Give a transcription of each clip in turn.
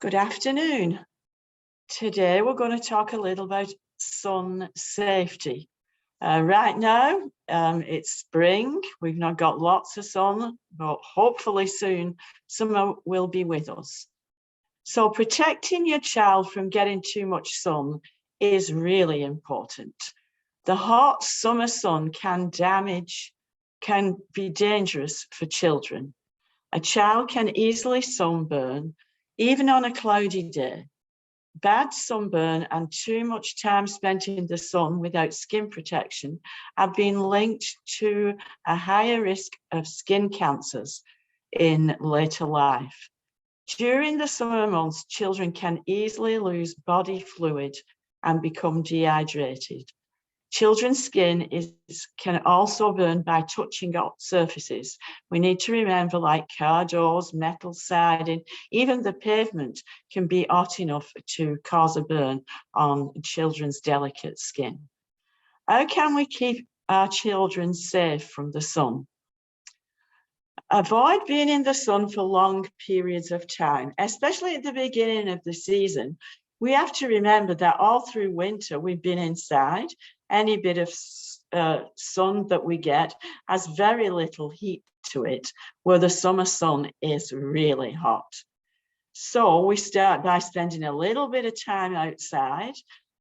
Good afternoon. Today we're going to talk a little about sun safety. Right now it's spring. We've not got lots of sun, but hopefully soon summer will be with us. So protecting your child from getting too much sun is really important. The hot summer sun can be dangerous for children. A child can easily sunburn, even on a cloudy day. Bad sunburn and too much time spent in the sun without skin protection have been linked to a higher risk of skin cancers in later life. During the summer months, children can easily lose body fluid and become dehydrated. Children's skin can also burn by touching hot surfaces. We need to remember, like car doors, metal siding, even the pavement can be hot enough to cause a burn on children's delicate skin. How can we keep our children safe from the sun? Avoid being in the sun for long periods of time, especially at the beginning of the season. We have to remember that all through winter we've been inside. Any bit of sun that we get has very little heat to it, where the summer sun is really hot. So we start by spending a little bit of time outside,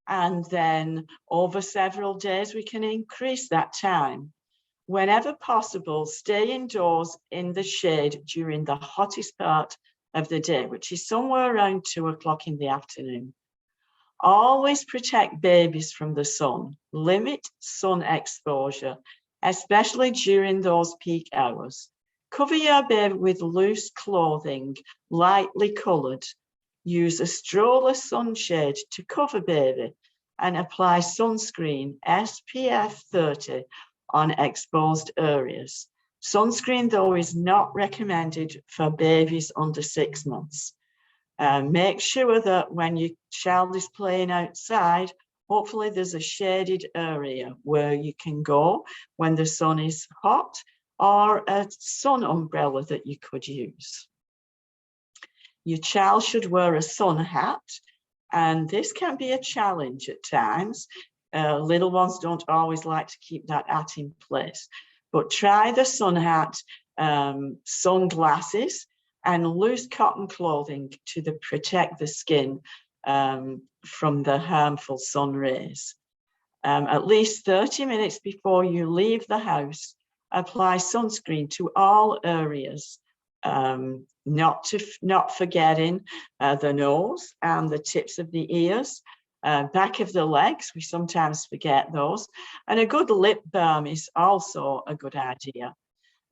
and then over several days we can increase that time. Whenever possible, stay indoors in the shade during the hottest part of the day, which is somewhere around 2 o'clock in the afternoon. Always protect babies from the sun. Limit sun exposure, especially during those peak hours. Cover your baby with loose clothing, lightly colored. Use a stroller sunshade to cover baby and apply sunscreen SPF 30 on exposed areas. Sunscreen, though, is not recommended for babies under 6 months. Make sure that when your child is playing outside, hopefully there's a shaded area where you can go when the sun is hot, or a sun umbrella that you could use. Your child should wear a sun hat, and this can be a challenge at times. Little ones don't always like to keep that hat in place, but try the sun hat, sunglasses, and loose cotton clothing to protect the skin from the harmful sun rays. At least 30 minutes before you leave the house, apply sunscreen to all areas, not forgetting the nose and the tips of the ears, back of the legs, we sometimes forget those, and a good lip balm is also a good idea.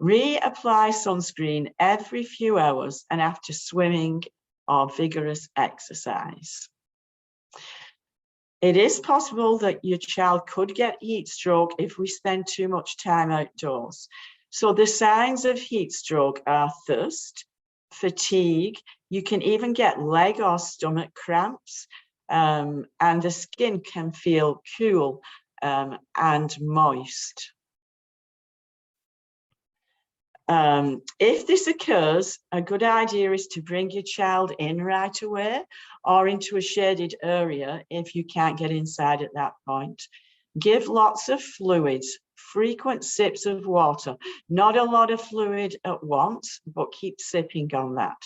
Reapply sunscreen every few hours and after swimming or vigorous exercise. It is possible that your child could get heat stroke if we spend too much time outdoors. So the signs of heat stroke are thirst, fatigue. You can even get leg or stomach cramps, and the skin can feel cool and moist. If this occurs, a good idea is to bring your child in right away or into a shaded area if you can't get inside at that point. Give lots of fluids, frequent sips of water, not a lot of fluid at once, but keep sipping on that.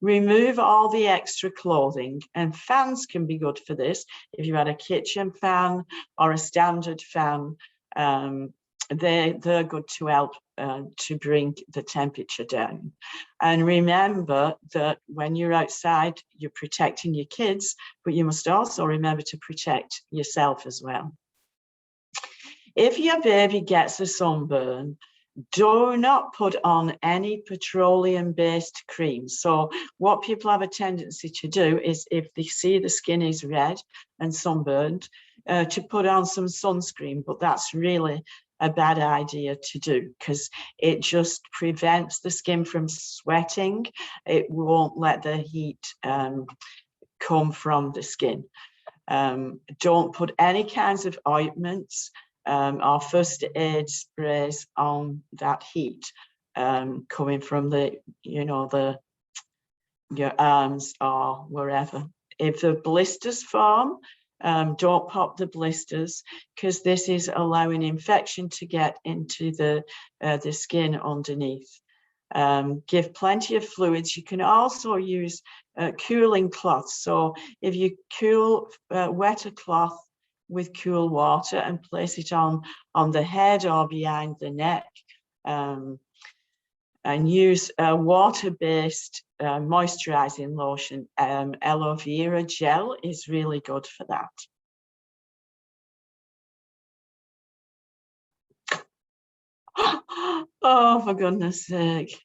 Remove all the extra clothing, and fans can be good for this. If you had a kitchen fan or a standard fan, they're good to help to bring the temperature down. And remember that when you're outside, you're protecting your kids, but you must also remember to protect yourself as well. If your baby gets a sunburn, do not put on any petroleum-based cream. So what people have a tendency to do is, if they see the skin is red and sunburned, to put on some sunscreen, but that's really a bad idea to do because it just prevents the skin from sweating. It won't let the heat come from the skin. Don't put any kinds of ointments or first aid sprays on that heat coming from the your arms or wherever. If the blisters form, don't pop the blisters, because this is allowing infection to get into the skin underneath. Give plenty of fluids. You can also use cooling cloths. So if you wet a cloth with cool water and place it on the head or behind the neck, and use a water-based moisturizing lotion. Aloe vera gel is really good for that. Oh, for goodness sake.